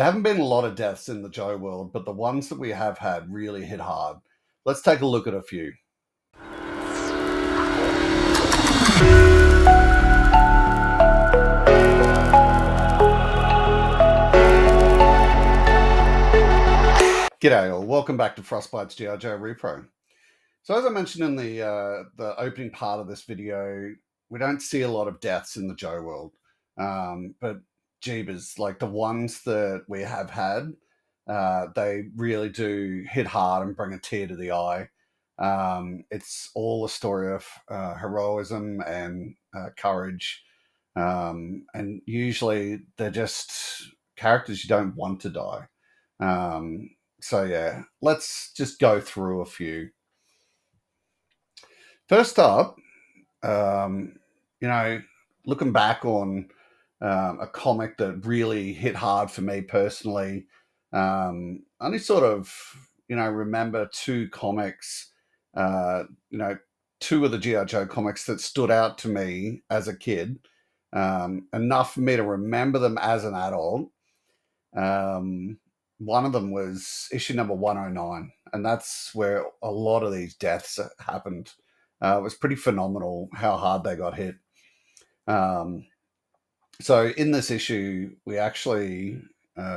There haven't been a lot of deaths in the Joe world, but the ones that we have had really hit hard. Let's take a look at a few. G'day all, welcome back to Frostbite's GI Joe Repro. So as I mentioned in the opening part of this video, we don't see a lot of deaths in the Joe world, but jeebus, like the ones that we have had, they really do hit hard and bring a tear to the eye. It's all a story of heroism and courage, and usually they're just characters you don't want to die. So yeah, let's just go through a few. First up, looking back on a comic that really hit hard for me personally, only sort of, remember two comics, two of the G.I. Joe comics that stood out to me as a kid, enough for me to remember them as an adult. One of them was issue number 109, and that's where a lot of these deaths happened. It was pretty phenomenal how hard they got hit. So in this issue, we actually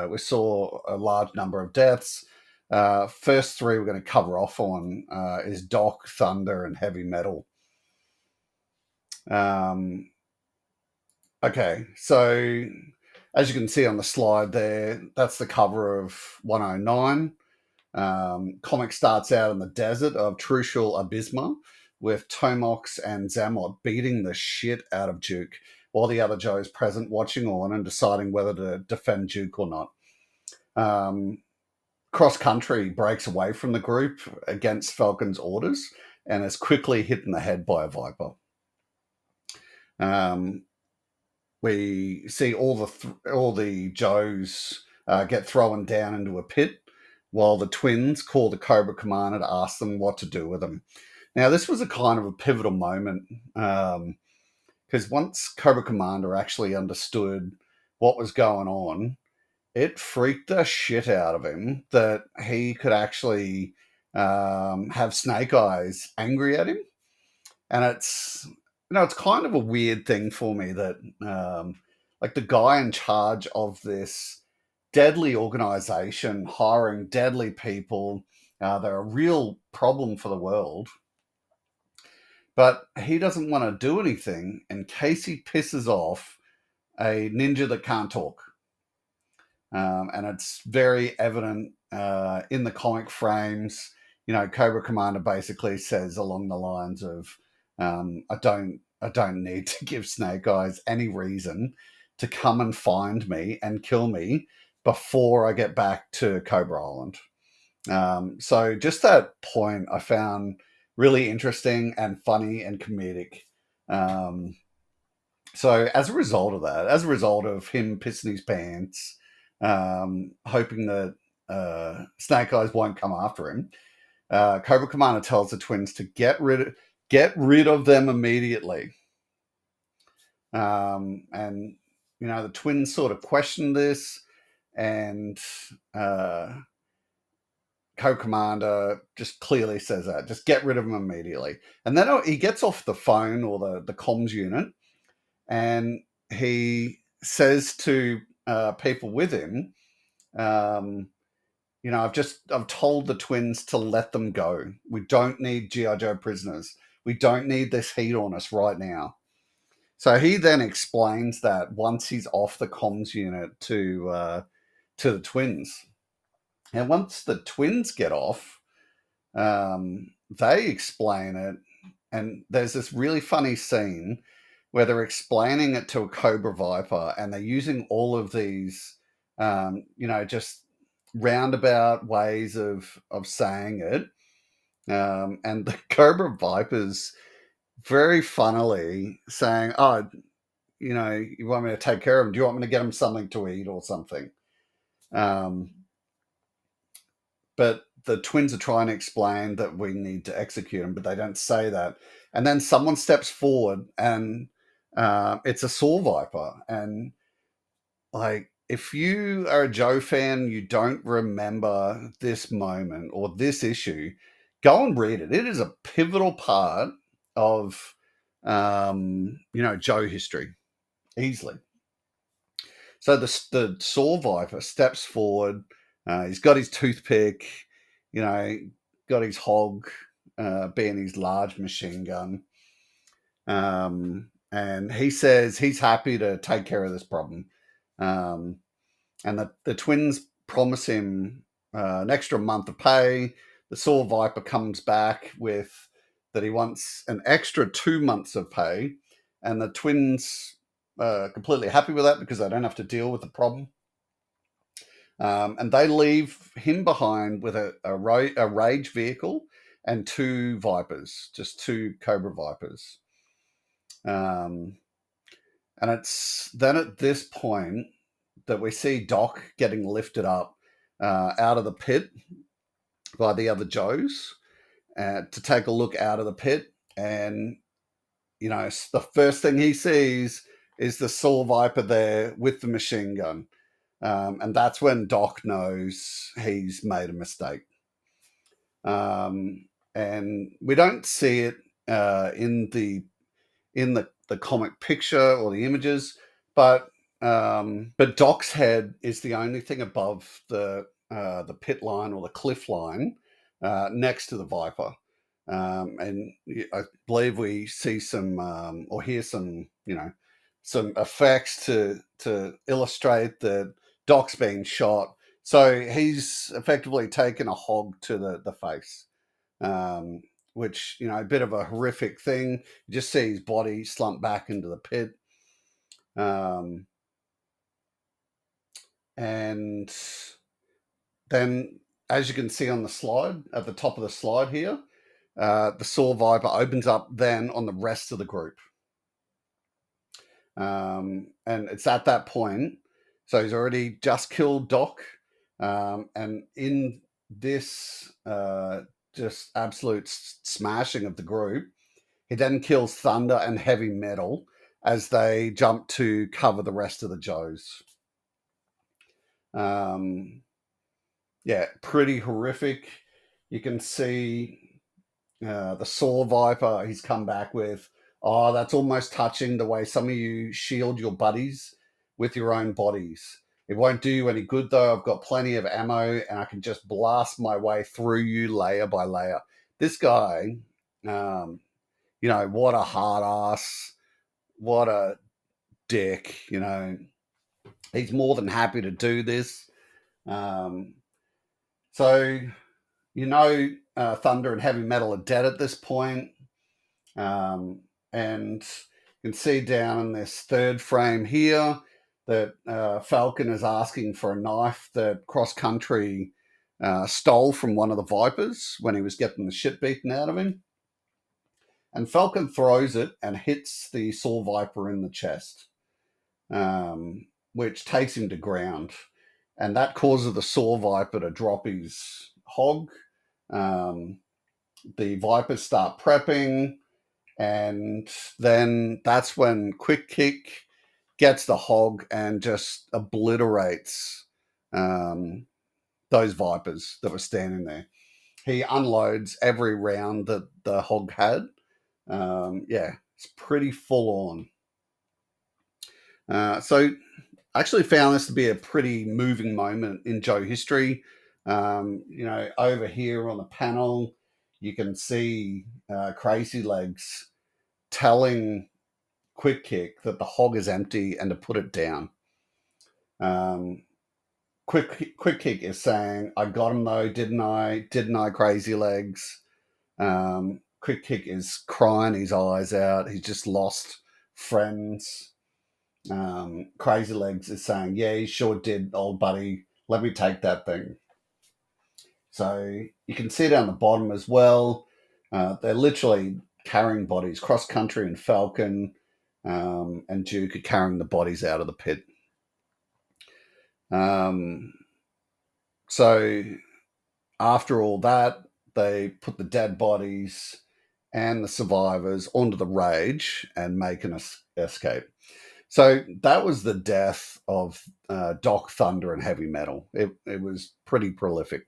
we saw a large number of deaths. First three we're going to cover off on is Doc, Thunder, and Heavy Metal. Okay, so as you can see on the slide there, that's the cover of 109. Comic starts out in the desert of Trucial Abysma with Tomox and Zamot beating the shit out of Duke, while the other Joe's present watching on and deciding whether to defend Duke or not. Cross Country breaks away from the group against Falcon's orders and is quickly hit in the head by a Viper. We see all the Joes get thrown down into a pit, while the twins call the Cobra Commander to ask them what to do with them. Now, this was a kind of a pivotal moment, because once Cobra Commander actually understood what was going on, it freaked the shit out of him that he could actually have Snake Eyes angry at him. And it's kind of a weird thing for me that like the guy in charge of this deadly organization hiring deadly people, they're a real problem for the world, but he doesn't want to do anything in case he pisses off a ninja that can't talk. And it's very evident in the comic frames. Cobra Commander basically says along the lines of, I don't need to give Snake Eyes any reason to come and find me and kill me before I get back to Cobra Island. So just that point I found really interesting and funny and comedic. So as a result of that, as a result of him pissing his pants, hoping that Snake Eyes won't come after him, Cobra Commander tells the twins to get rid of them immediately. And the twins sort of question this, and Co-Commander just clearly says that, just get rid of him immediately. And then he gets off the phone or the comms unit, and he says to people with him, I've told the twins to let them go. We don't need G.I. Joe prisoners. We don't need this heat on us right now. So he then explains that once he's off the comms unit to the twins. And once the twins get off, they explain it. And there's this really funny scene where they're explaining it to a Cobra Viper, and they're using all of these, just roundabout ways of saying it. And the Cobra Viper's very funnily saying, oh, you want me to take care of him? Do you want me to get him something to eat or something? But the twins are trying to explain that we need to execute him, but they don't say that. And then someone steps forward, and it's a Saw Viper. And like if you are a Joe fan, you don't remember this moment or this issue, go and read it. It is a pivotal part of, Joe history, easily. So the Saw Viper steps forward. He's got his toothpick, you know, got his hog, being his large machine gun. And he says he's happy to take care of this problem. Um, and the twins promise him an extra month of pay. The Saw Viper comes back with that he wants an extra 2 months of pay, and the twins are completely happy with that because they don't have to deal with the problem. And they leave him behind with a rage vehicle and two Vipers, just two Cobra Vipers. Um, and it's then at this point that we see Doc getting lifted up out of the pit by the other Joes to take a look out of the pit. And, the first thing he sees is the Saw Viper there with the machine gun. And that's when Doc knows he's made a mistake. And we don't see it in the comic picture or the images, but Doc's head is the only thing above the pit line or the cliff line next to the Viper. And I believe we see some or hear some effects to illustrate that Doc's being shot. So he's effectively taken a hog to the face, which, a bit of a horrific thing. You just see his body slump back into the pit. And then, as you can see on the slide, at the top of the slide here, the Saw Viper opens up then on the rest of the group. And it's at that point, so he's already just killed Doc. And in this just absolute smashing of the group, he then kills Thunder and Heavy Metal as they jump to cover the rest of the Joes. Pretty horrific. You can see the Saw Viper he's come back with. Oh, that's almost touching the way some of you shield your buddies with your own bodies. It won't do you any good, though. I've got plenty of ammo, and I can just blast my way through you layer by layer. This guy, what a hard ass, what a dick, He's more than happy to do this. So, Thunder and Heavy Metal are dead at this point. And you can see down in this third frame here that Falcon is asking for a knife that Cross Country stole from one of the Vipers when he was getting the shit beaten out of him. And Falcon throws it and hits the Saw Viper in the chest, which takes him to ground. And that causes the Saw Viper to drop his hog. The Vipers start prepping, and then that's when Quick Kick gets the hog and just obliterates those Vipers that were standing there. He unloads every round that the hog had. It's pretty full on. So I actually found this to be a pretty moving moment in Joe history. Over here on the panel, you can see Crazy Legs telling Quick Kick that the hog is empty and to put it down. Quick Kick is saying, "I got him though, didn't I? Didn't I, Crazy Legs?" Quick Kick is crying his eyes out. He's just lost friends. Crazy Legs is saying, "Yeah, he sure did, old buddy. Let me take that thing." So you can see down the bottom as well, they're literally carrying bodies. Cross Country and Falcon and Duke are carrying the bodies out of the pit. So after all that, they put the dead bodies and the survivors onto the Rage and make an escape. So that was the death of Doc Thunder and Heavy Metal. It was pretty prolific.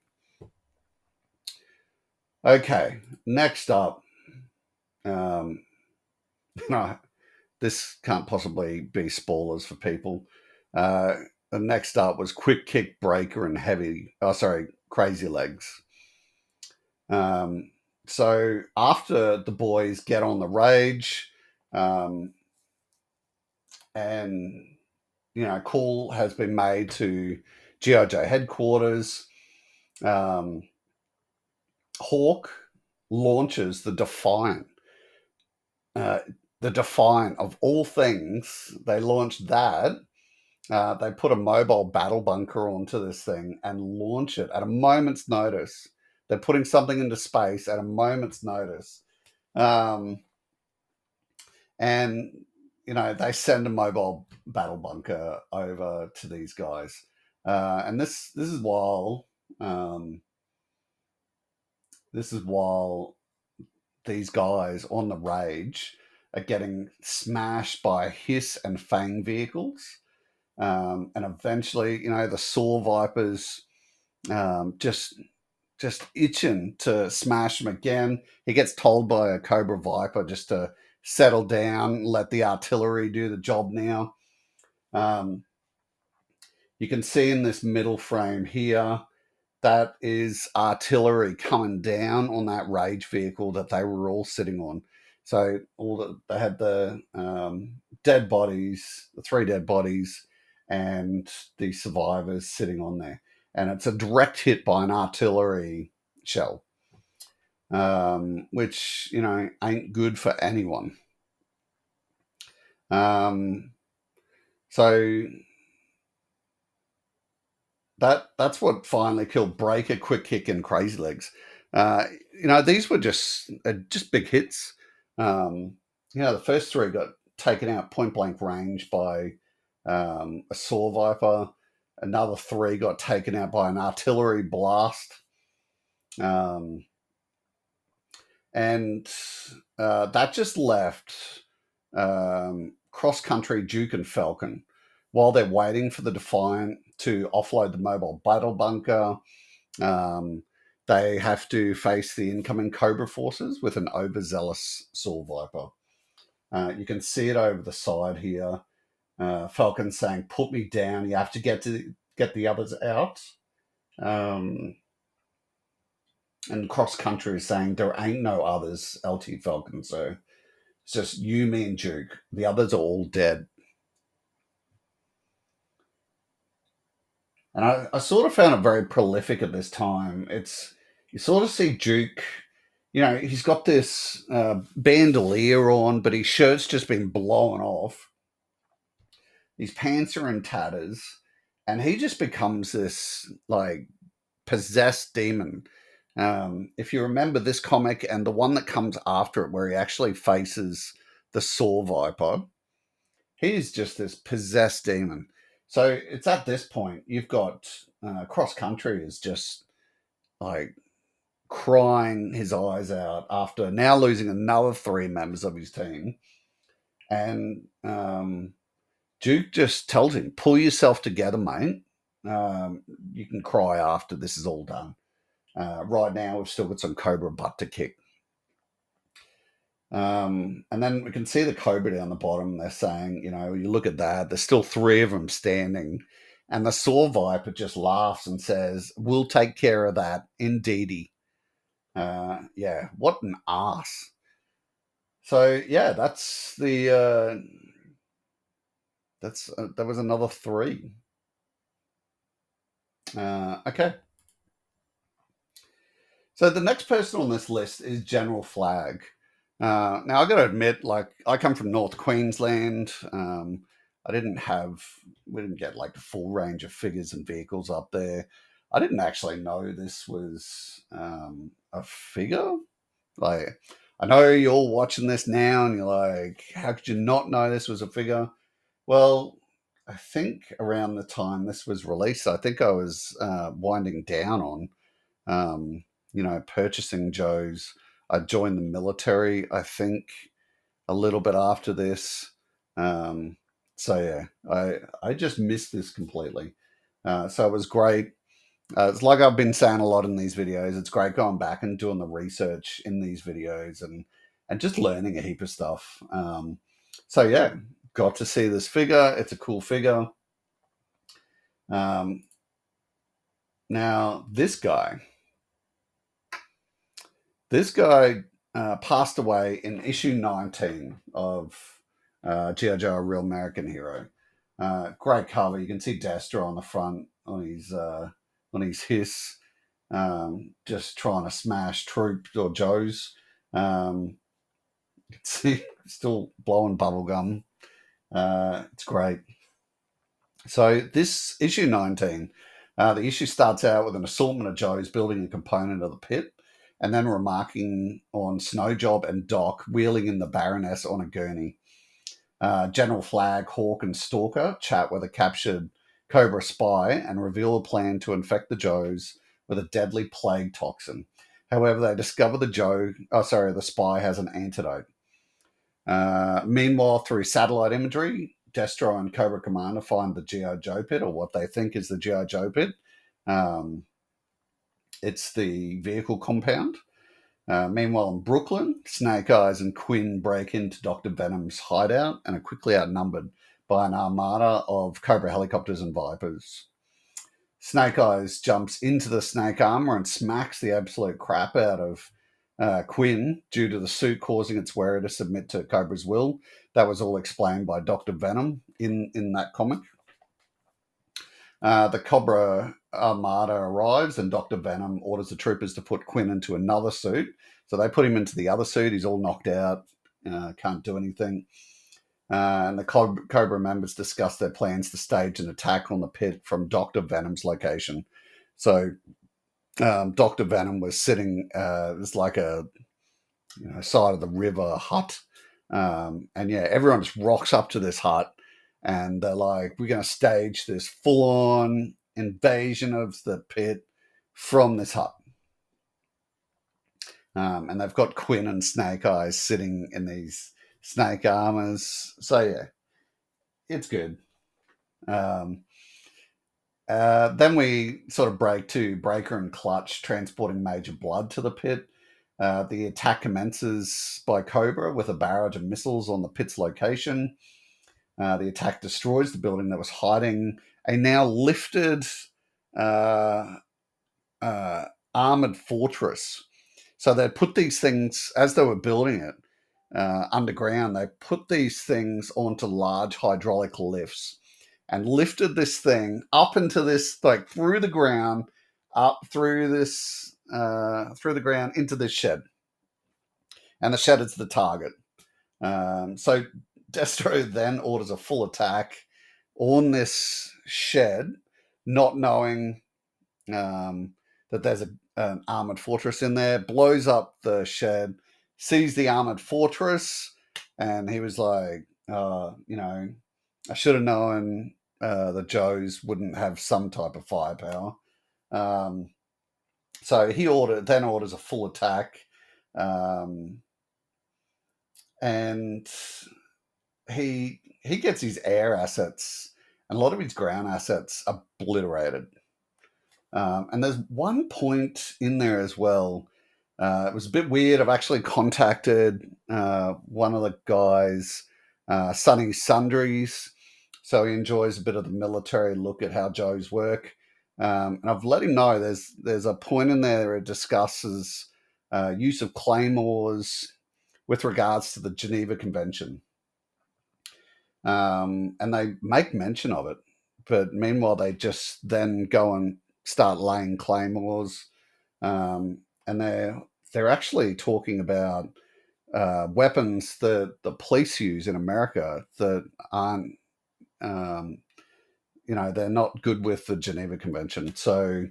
Okay, next up, um, no, this can't possibly be spoilers for people. Uh, the next up was Quick Kick Breaker and Crazy Legs. Um, so after the boys get on the rage, um, and call has been made to GI Joe headquarters. Um, Hawk launches the Defiant. Uh, the Defiant of all things, they launched that. They put a mobile battle bunker onto this thing and launch it at a moment's notice. They're putting something into space at a moment's notice. Um, and they send a mobile battle bunker over to these guys, and this is while um, these guys on the rage are getting smashed by Hiss and Fang vehicles, and eventually the Saw Vipers just itching to smash him again. He gets told by a Cobra Viper just to settle down, let the artillery do the job now. Um, you can see in this middle frame here, that is artillery coming down on that rage vehicle that they were all sitting on. So they had the dead bodies, the 3 dead bodies, and the survivors sitting on there. And it's a direct hit by an artillery shell, which ain't good for anyone. So that's what finally killed Breaker, Quick Kick, and Crazy Legs. These were just big hits. The first 3 got taken out point blank range by a Saw Viper. Another 3 got taken out by an artillery blast. And that just left Cross Country, Duke, and Falcon while they're waiting for the Defiant to offload the mobile battle bunker. They have to face the incoming Cobra forces with an overzealous Saw Viper. You can see it over the side here. Falcon saying, "Put me down. You have to get the others out." And Cross Country is saying, "There ain't no others, LT Falcon. So it's just you, me, and Duke. The others are all dead." And I sort of found it very prolific at this time. You sort of see Duke, he's got this bandolier on, but his shirt's just been blown off. His pants are in tatters, and he just becomes this like possessed demon. If you remember this comic and the one that comes after it, where he actually faces the Saw Viper, he's just this possessed demon. So it's at this point you've got Cross Country is just like crying his eyes out after now losing another 3 members of his team, and Duke just tells him, "Pull yourself together, mate. You can cry after this is all done. Right now, we've still got some Cobra butt to kick." And then we can see the Cobra down the bottom. They're saying, you look at that, there's still 3 of them standing. And the Saw Viper just laughs and says, "We'll take care of that, indeedy." Yeah, what an ass. So, yeah, that's that was another 3. Okay. So the next person on this list is General Flagg. Now I got to admit, like I come from North Queensland. We didn't get like the full range of figures and vehicles up there. I didn't actually know this was a figure. Like I know you're all watching this now, and you're like, "How could you not know this was a figure?" Well, I think around the time this was released, I think I was winding down on purchasing Joe's. I joined the military, I think, a little bit after this. Um, So yeah, I just missed this completely. So it was great. It's like I've been saying a lot in these videos. It's great going back and doing the research in these videos and just learning a heap of stuff. So yeah, got to see this figure. It's a cool figure. Um, Now this guy passed away in issue 19 of GI Joe: A Real American Hero. Great cover. You can see Destro on the front on his hiss, just trying to smash troops or Joes. You can see still blowing bubblegum. It's great. So this issue 19, the issue starts out with an assortment of Joes building a component of the pit, and then remarking on Snowjob and Doc wheeling in the Baroness on a gurney. General Flagg, Hawk, and Stalker chat with a captured Cobra spy and reveal a plan to infect the Joes with a deadly plague toxin. However, they discover the spy has an antidote. Meanwhile, through satellite imagery, Destro and Cobra Commander find the GI Joe pit, or what they think is the GI Joe pit. Um, it's the vehicle compound. Meanwhile, in Brooklyn, Snake Eyes and Quinn break into Dr. Venom's hideout and are quickly outnumbered by an armada of Cobra helicopters and Vipers. Snake Eyes jumps into the snake armor and smacks the absolute crap out of Quinn due to the suit causing its wearer to submit to Cobra's will. That was all explained by Dr. Venom in that comic. The Cobra Armada arrives and Dr. Venom orders the troopers to put Quinn into another suit. So they put him into the other suit. He's all knocked out, can't do anything. And the Cobra members discuss their plans to stage an attack on the pit from Dr. Venom's location. So Dr. Venom was sitting, it was like a side of the river hut. And yeah, everyone just rocks up to this hut and they're like, we're going to stage this full on invasion of the pit from this hut. And they've got Quinn and Snake Eyes sitting in these snake armors. So yeah, it's good. Then we sort of break to Breaker and Clutch transporting Major Blood to the pit. The attack commences by Cobra with a barrage of missiles on the pit's location. The attack destroys the building that was hiding a now lifted uh, armored fortress. So they put these things, as they were building it underground, they put these things onto large hydraulic lifts and lifted this thing up into this, like through the ground, up through the ground into this shed. And the shed is the target. So Destro then orders a full attack on this shed, not knowing that there's an armored fortress in there, blows up the shed, sees the armored fortress, and he was like, I should have known the Joes wouldn't have some type of firepower. So he orders a full attack, and he gets his air assets and a lot of his ground assets obliterated. And there's one point in there as well. It was a bit weird. I've actually contacted one of the guys, Sonny Sundries. So he enjoys a bit of the military look at how Joes work. And I've let him know there's a point in there where it discusses use of claymores with regards to the Geneva Convention. And they make mention of it. But meanwhile, they just then go and start laying claymores. And they're actually talking about weapons that the police use in America that aren't, they're not good with the Geneva Convention. So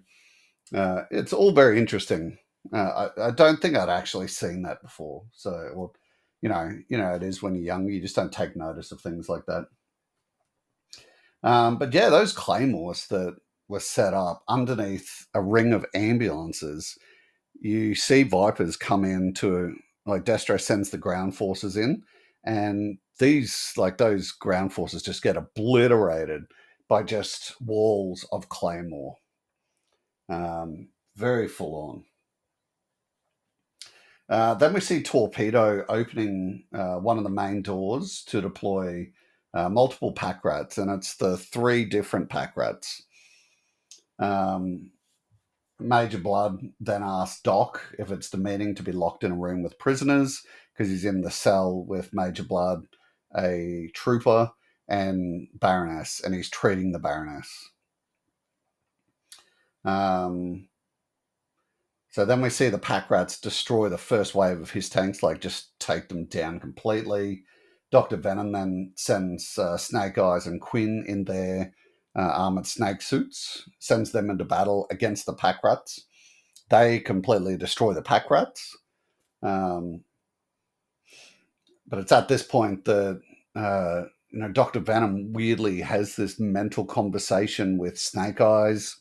it's all very interesting. I don't think I'd actually seen that before. So, well, it is when you're young, you just don't take notice of things like that. But yeah, those claymores that were set up underneath a ring of ambulances, you see Vipers come in like Destro sends the ground forces in, and those ground forces just get obliterated by just walls of claymore. Very full on. Then we see Torpedo opening one of the main doors to deploy multiple pack rats, and it's the 3 different pack rats. Major Blood then asks Doc if it's demeaning to be locked in a room with prisoners, because he's in the cell with Major Blood, a trooper, and Baroness, and he's treating the Baroness. So then we see the pack rats destroy the first wave of his tanks, like just take them down completely. Dr. Venom then sends Snake Eyes and Quinn in their armored snake suits, sends them into battle against the pack rats. They completely destroy the pack rats. But it's at this point that Dr. Venom weirdly has this mental conversation with Snake Eyes,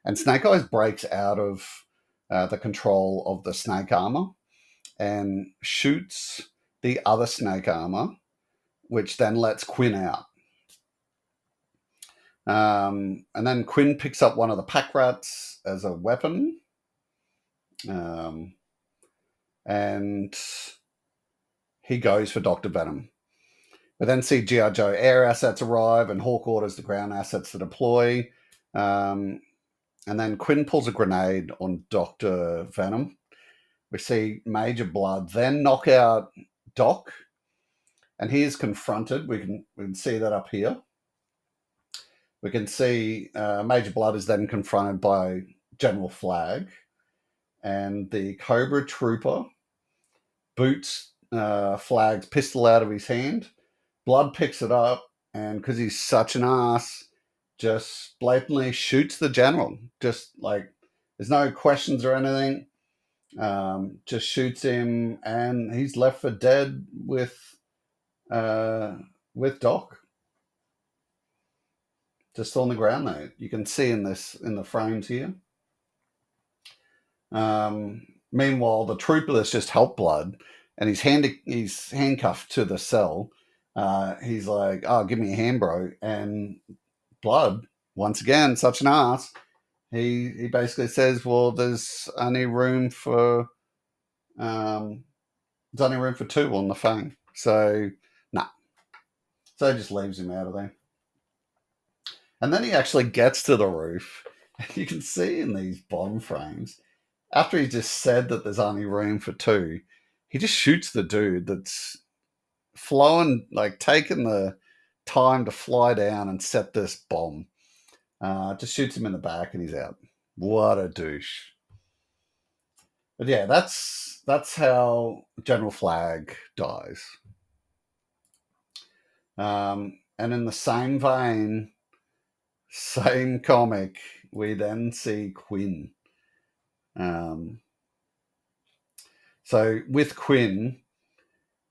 and Snake Eyes breaks out of the control of the snake armor and shoots the other snake armor, which then lets Quinn out. And then Quinn picks up one of the pack rats as a weapon. And he goes for Dr. Venom. We then see GI Joe air assets arrive, and Hawk orders the ground assets to deploy. And then Quinn pulls a grenade on Dr. Venom. We see Major Blood then knock out Doc, and he is confronted. We can see that up here. We can see Major Blood is then confronted by General Flagg, and the Cobra Trooper boots Flagg's pistol out of his hand. Blood picks it up, and because he's such an ass, just blatantly shoots the general. Just like, there's no questions or anything. Just shoots him, and he's left for dead with Doc. Just on the ground there. You can see in the frames here. Meanwhile, the trooper that's just helped Blood, and he's handcuffed to the cell. He's like, "Oh, give me a hand, bro." And Blood, once again, such an ass. He basically says, "Well, there's only room for 2 on the Fang." So, nah. So he just leaves him out of there. And then he actually gets to the roof. You can see in these bottom frames, after he just said that there's only room for 2, he just shoots the dude that's taking the time to fly down and set this bomb. Just shoots him in the back and he's out. What a douche. But yeah, that's how General Flagg dies. And in the same vein, same comic, we then see Quinn. So with Quinn,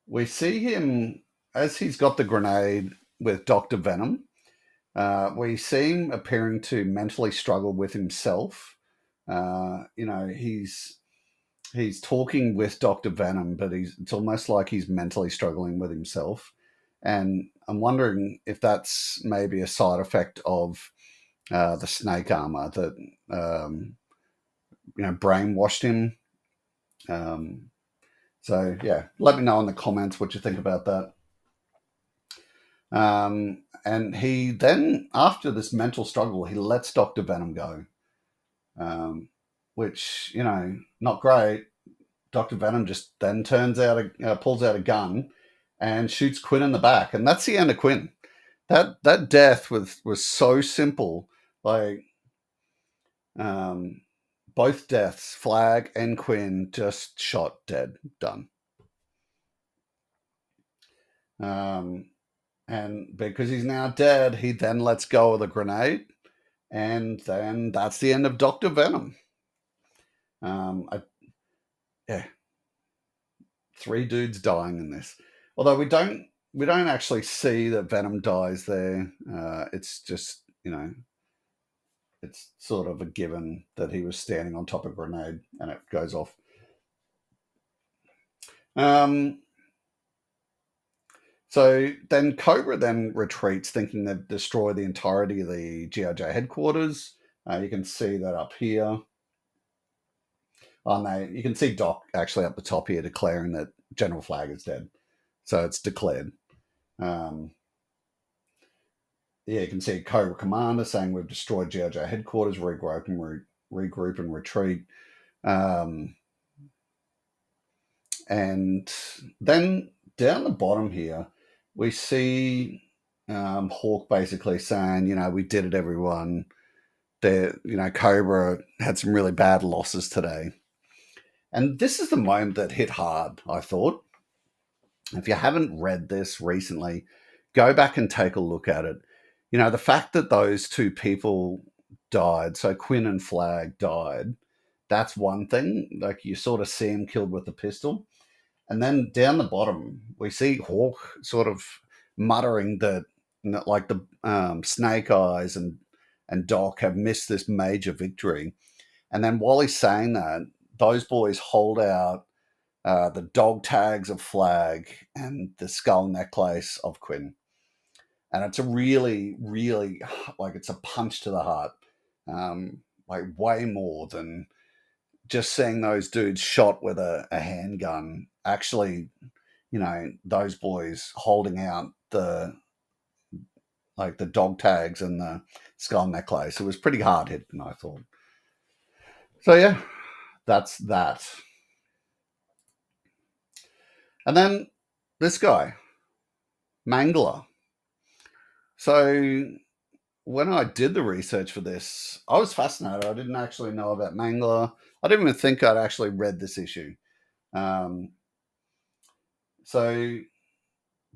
we see him as he's got the grenade with Dr. Venom. We see him appearing to mentally struggle with himself. He's talking with Dr. Venom, but it's almost like he's mentally struggling with himself. And I'm wondering if that's maybe a side effect of the snake armor that brainwashed him. So yeah, let me know in the comments what you think about that. And he then, after this mental struggle, he lets Dr. Venom go, which, not great. Dr. Venom just then pulls out a gun and shoots Quinn in the back. And that's the end of Quinn. That death was so simple. Like, both deaths, Flagg and Quinn, just shot dead. Done. And because he's now dead, he then lets go of the grenade. And then that's the end of Dr. Venom. 3 dudes dying in this. Although we don't actually see that Venom dies there. It's just, it's sort of a given that he was standing on top of a grenade and it goes off. So then Cobra then retreats, thinking they've destroyed the entirety of the GI Joe headquarters. You can see that up here. You can see Doc actually up the top here declaring that General Flagg is dead. So it's declared. Yeah, you can see Cobra Commander saying we've destroyed GI Joe headquarters, regroup and retreat. And then down the bottom here, we see Hawk basically saying, we did it, everyone. Cobra had some really bad losses today. And this is the moment that hit hard, I thought. If you haven't read this recently, go back and take a look at it. The fact that those two people died, so Quinn and Flagg died, that's one thing. Like, you sort of see him killed with the pistol. And then down the bottom, we see Hawk sort of muttering that, like, the Snake Eyes and Doc have missed this major victory. And then while he's saying that, those boys hold out the dog tags of Flagg and the skull necklace of Quinn. And it's a really, really, like, it's a punch to the heart. Like, way more than just seeing those dudes shot with a handgun. Actually, those boys holding out the dog tags and the skull necklace. It was pretty hard hitting, I thought. So yeah, that's that. And then this guy, Mangler. So when I did the research for this, I was fascinated. I didn't actually know about Mangler. I didn't even think I'd actually read this issue. So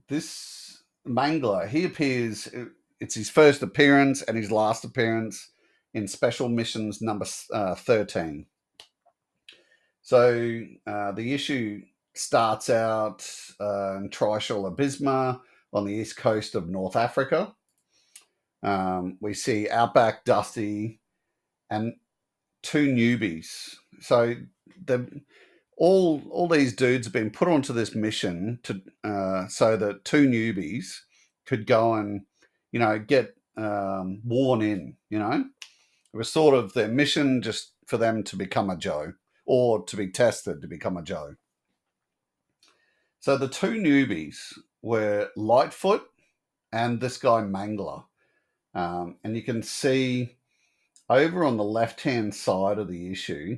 this Mangler, he appears, it's his first appearance and his last appearance in Special Missions number 13. So the issue starts out in Trishul Abisma on the east coast of North Africa. We see Outback Dusty and two newbies. So all these dudes have been put onto this mission to so that two newbies could go and get worn in. It was sort of their mission, just for them to become a Joe, or to be tested to become a Joe. So the two newbies were Lightfoot and this guy Mangler. And you can see over on the left-hand side of the issue,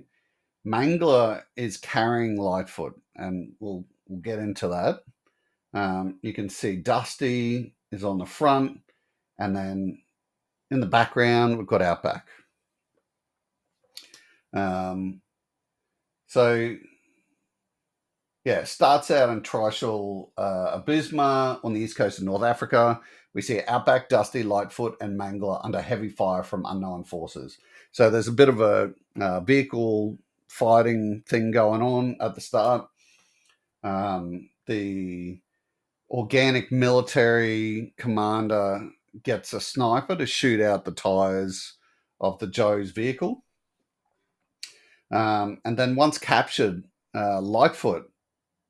Mangler is carrying Lightfoot, and we'll get into that. You can see Dusty is on the front, and then in the background, we've got Outback. So, yeah, starts out in Trishul Abisma on the east coast of North Africa. We see Outback, Dusty, Lightfoot, and Mangler under heavy fire from unknown forces. So there's a bit of a vehicle fighting thing going on at the start. The organic military commander gets a sniper to shoot out the tires of the Joe's vehicle. And then once captured, Lightfoot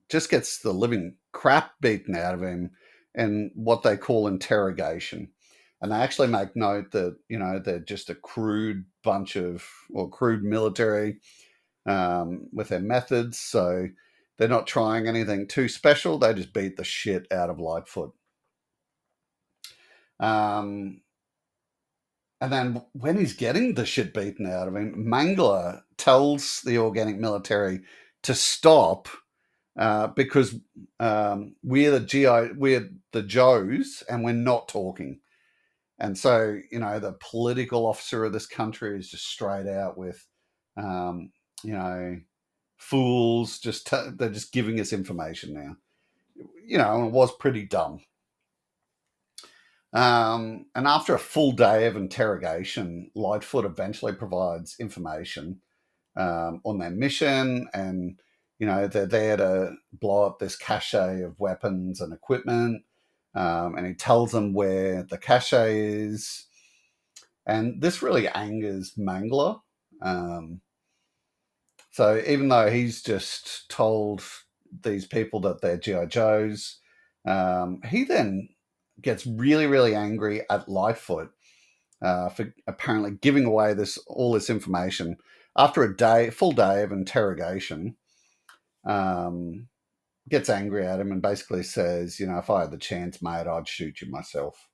just gets the living crap beaten out of him in what they call interrogation. And they actually make note that, they're just a crude military with their methods. So they're not trying anything too special. They just beat the shit out of Lightfoot. And then when he's getting the shit beaten out of him, Mangler tells the organic military to stop because we're the Joes, and we're not talking. And so, the political officer of this country is just straight out with, fools. They're just giving us information now. And it was pretty dumb. And after a full day of interrogation, Lightfoot eventually provides information on their mission, and they're there to blow up this cache of weapons and equipment. And he tells them where the cache is, and this really angers Mangler. So even though he's just told these people that they're GI Joes, He then gets really, really angry at Lightfoot for apparently giving away all this information after full day of interrogation. Gets angry at him and basically says, if I had the chance, mate, I'd shoot you myself.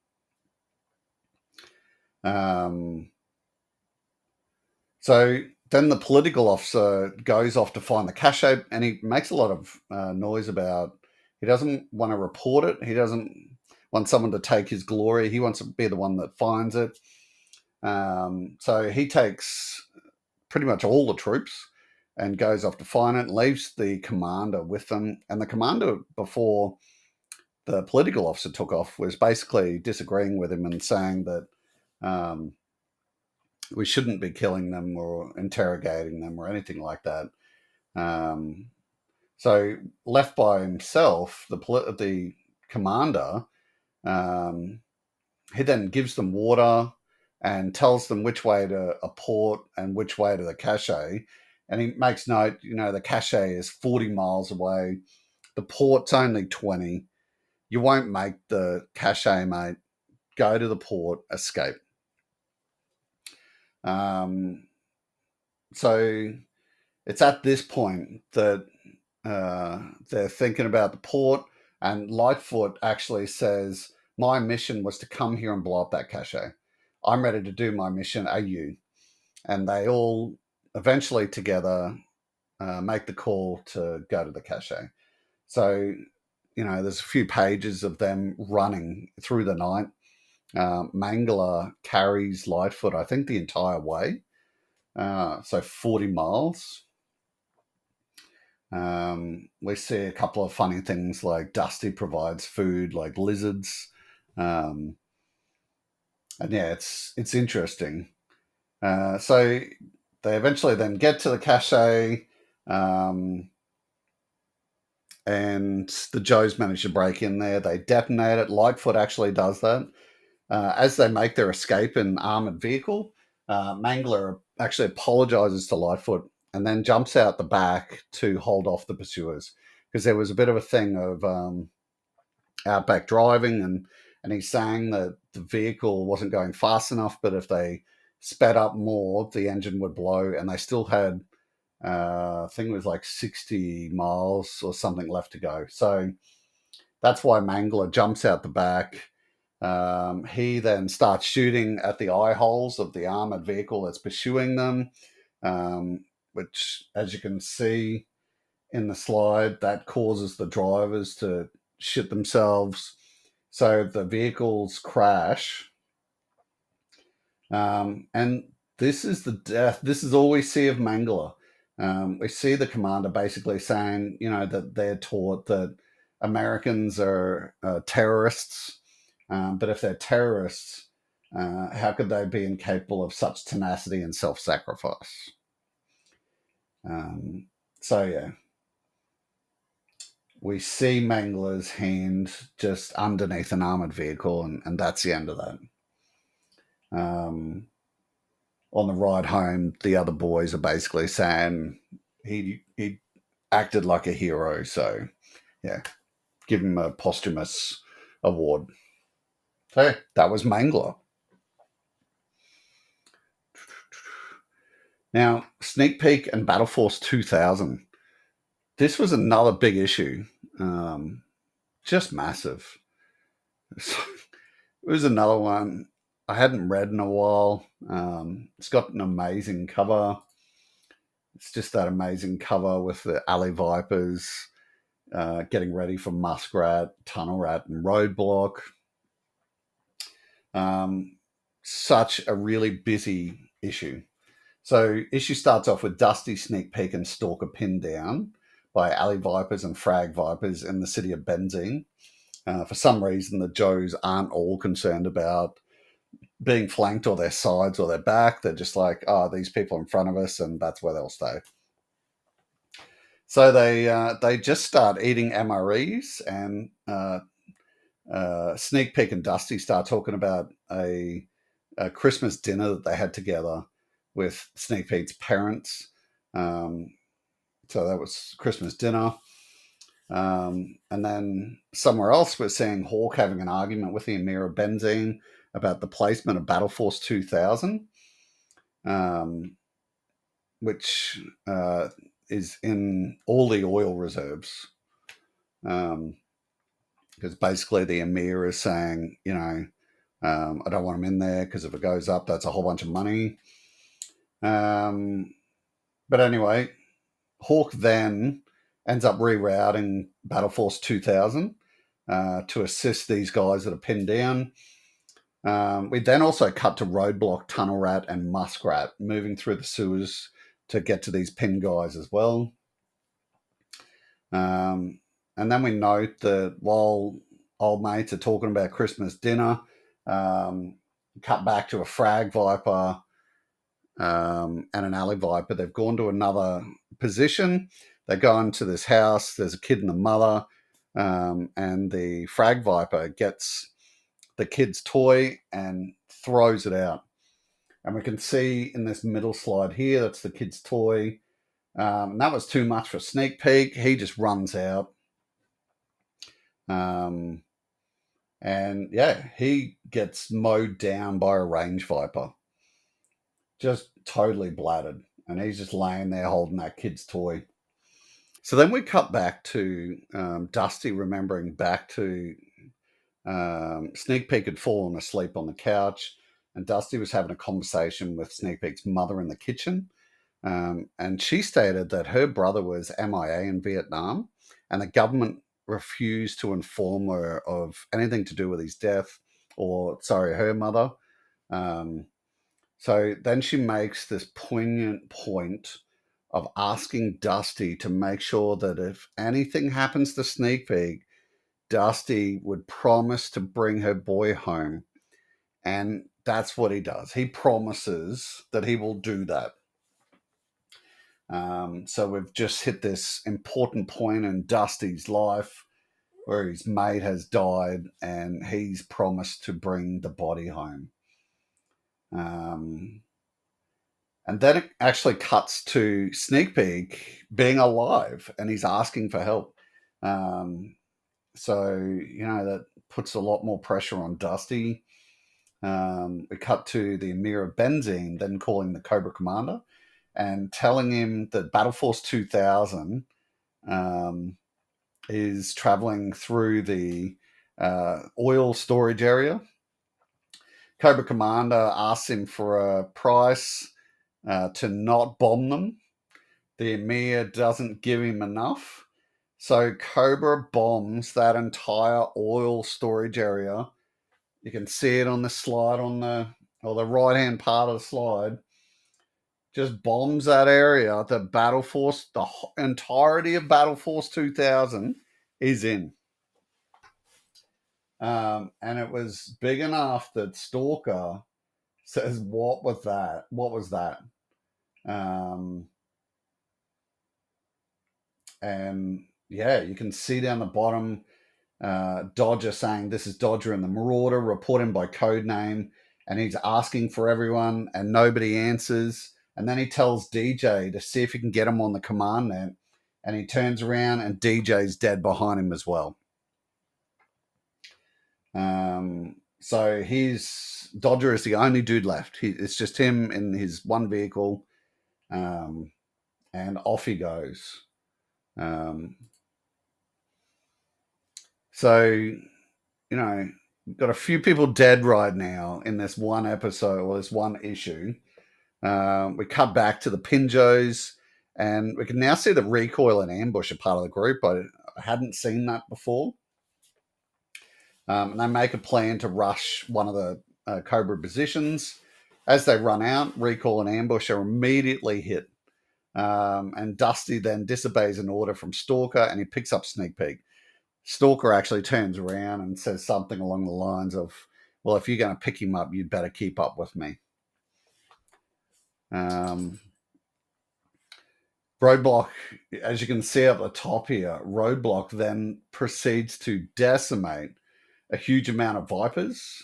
So then the political officer goes off to find the cache, and he makes a lot of noise about he doesn't want to report it. He doesn't want someone to take his glory. He wants to be the one that finds it. So he takes pretty much all the troops and goes off to find it and leaves the commander with them. And the commander, before the political officer took off, was basically disagreeing with him and saying that we shouldn't be killing them or interrogating them or anything like that. So left by himself, the commander, he then gives them water and tells them which way to a port and which way to the cache. And he makes note, the cache is 40 miles away. The port's only 20. You won't make the cache, mate. Go to the port, escape. So it's at this point that they're thinking about the port, and Lightfoot actually says, my mission was to come here and blow up that cache. I'm ready to do my mission. Are you? And they all eventually together make the call to go to the cache. So, there's a few pages of them running through the night. Mangler carries Lightfoot, I think, the entire way. So 40 miles. We see a couple of funny things like Dusty provides food like lizards. And yeah, it's interesting. So they eventually then get to the cache, and the Joes manage to break in there. They detonate it. Lightfoot actually does that. As they make their escape in an armored vehicle, Mangler actually apologizes to Lightfoot and then jumps out the back to hold off the pursuers, because there was a bit of a thing of outback driving, and he's saying that the vehicle wasn't going fast enough, but if they sped up more, the engine would blow, and they still had, I think it was like 60 miles or something left to go. So that's why Mangler jumps out the back. He then starts shooting at the eye holes of the armored vehicle that's pursuing them, which, as you can see in the slide, that causes the drivers to shit themselves. So the vehicles crash. And this is the death. This is all we see of Mangler. We see the commander basically saying, that they're taught that Americans are terrorists. But if they're terrorists, how could they be incapable of such tenacity and self-sacrifice? So yeah, we see Mangler's hand just underneath an armored vehicle, and that's the end of that. On the ride home, the other boys are basically saying he acted like a hero. So yeah, give him a posthumous award. So that was Mangler. Now, Sneak Peek and Battle Force 2000. This was another big issue. Just massive. It was another one I hadn't read in a while. It's got an amazing cover. It's just that amazing cover with the alley vipers getting ready for Muskrat, Tunnel Rat, and Roadblock. Such a really busy issue. So issue starts off with Dusty, Sneak Peek, and Stalker pinned down by alley vipers and frag vipers in the city of Benzine. For some reason, the Joes aren't all concerned about being flanked or their sides or their back. They're just like, these people in front of us, and that's where they'll stay. So they just start eating MREs, and Sneak Peek and Dusty start talking about a Christmas dinner that they had together with Sneak Peek's parents. So that was Christmas dinner. And then somewhere else, we're seeing Hawk having an argument with the Emir of Benzine about the placement of Battle Force 2000, um, which is in all the oil reserves. Because basically the Emir is saying, I don't want him in there because if it goes up, that's a whole bunch of money. But anyway, Hawk then ends up rerouting Battle Force 2000 to assist these guys that are pinned down. We then also cut to Roadblock, Tunnel Rat, and Muskrat moving through the sewers to get to these pinned guys as well. And then we note that while old mates are talking about Christmas dinner, cut back to a Fragg Viper and an Alley Viper. They've gone to another position. They go into this house. There's a kid and a mother, and the Fragg Viper gets the kid's toy and throws it out. And we can see in this middle slide here, that's the kid's toy. And that was too much for a sneak peek. He just runs out. And yeah, he gets mowed down by a range viper. Just totally bladdered. And he's just laying there holding that kid's toy. So then we cut back to Dusty remembering back to Sneak Peek had fallen asleep on the couch, and Dusty was having a conversation with Sneak Peek's mother in the kitchen. And she stated that her brother was MIA in Vietnam, and the government refused to inform her of anything to do with his death, her mother. So then she makes this poignant point of asking Dusty to make sure that if anything happens to Sneak Peek, Dusty would promise to bring her boy home. And that's what he does. He promises that he will do that. So we've just hit this important point in Dusty's life where his mate has died and he's promised to bring the body home. And then it actually cuts to Sneak Peek being alive and he's asking for help. So, that puts a lot more pressure on Dusty. We cut to the Emir of Benzine then calling the Cobra Commander and telling him that Battle Force 2000 is traveling through the oil storage area. Cobra Commander asks him for a price to not bomb them. The Emir doesn't give him enough. So Cobra bombs that entire oil storage area. You can see it on the slide on the right-hand part of the slide. Just bombs that area. The Battle Force, the entirety of Battle Force 2000 is in. And it was big enough that Stalker says, "What was that? What was that?" And yeah, you can see down the bottom Dodger saying, "This is Dodger and the Marauder, reporting by code name," and he's asking for everyone, and nobody answers. And then he tells DJ to see if he can get him on the command net, and he turns around, and DJ's dead behind him as well. So Dodger is the only dude left. It's just him in his one vehicle, and off he goes. So, got a few people dead right now in this one episode or this one issue. We cut back to the Pinjos, and we can now see that Recoil and Ambush are part of the group. I hadn't seen that before. And they make a plan to rush one of the Cobra positions. As they run out, Recoil and Ambush are immediately hit. And Dusty then disobeys an order from Stalker, and he picks up Sneak Peek. Stalker actually turns around and says something along the lines of, "Well, if you're going to pick him up, you'd better keep up with me." Roadblock, as you can see up the top here, Roadblock then proceeds to decimate a huge amount of Vipers.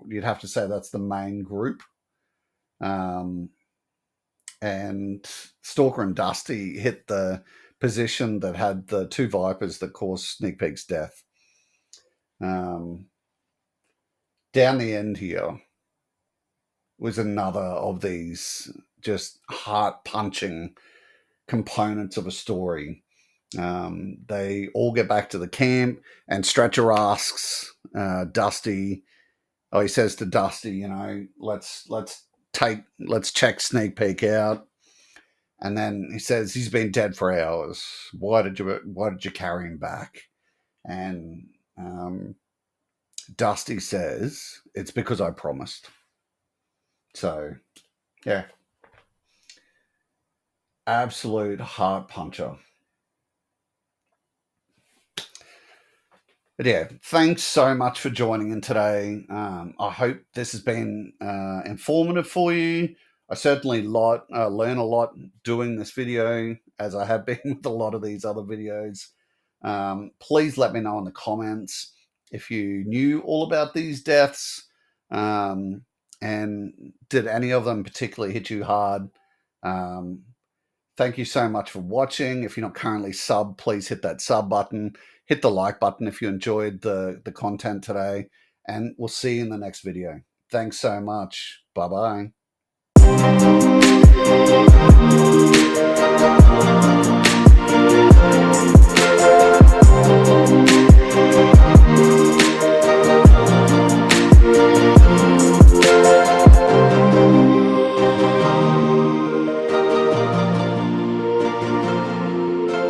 You'd have to say that's the main group. And Stalker and Dusty hit the position that had the 2 Vipers that caused Sneak Peek's death. Down the end here was another of these just heart-punching components of a story. They all get back to the camp, and Stretcher asks Dusty. Oh, he says to Dusty, let's check Sneak Peek out. And then he says he's been dead for hours. Why did you carry him back? And Dusty says it's because I promised. So, yeah, absolute heart puncher. But yeah, thanks so much for joining in today. I hope this has been informative for you. I certainly learn a lot doing this video, as I have been with a lot of these other videos. Please let me know in the comments if you knew all about these deaths, and did any of them particularly hit you hard. Thank you so much for watching. If you're not currently subbed, please hit that sub button. Hit the like button if you enjoyed the content today. And we'll see you in the next video. Thanks so much. Bye-bye.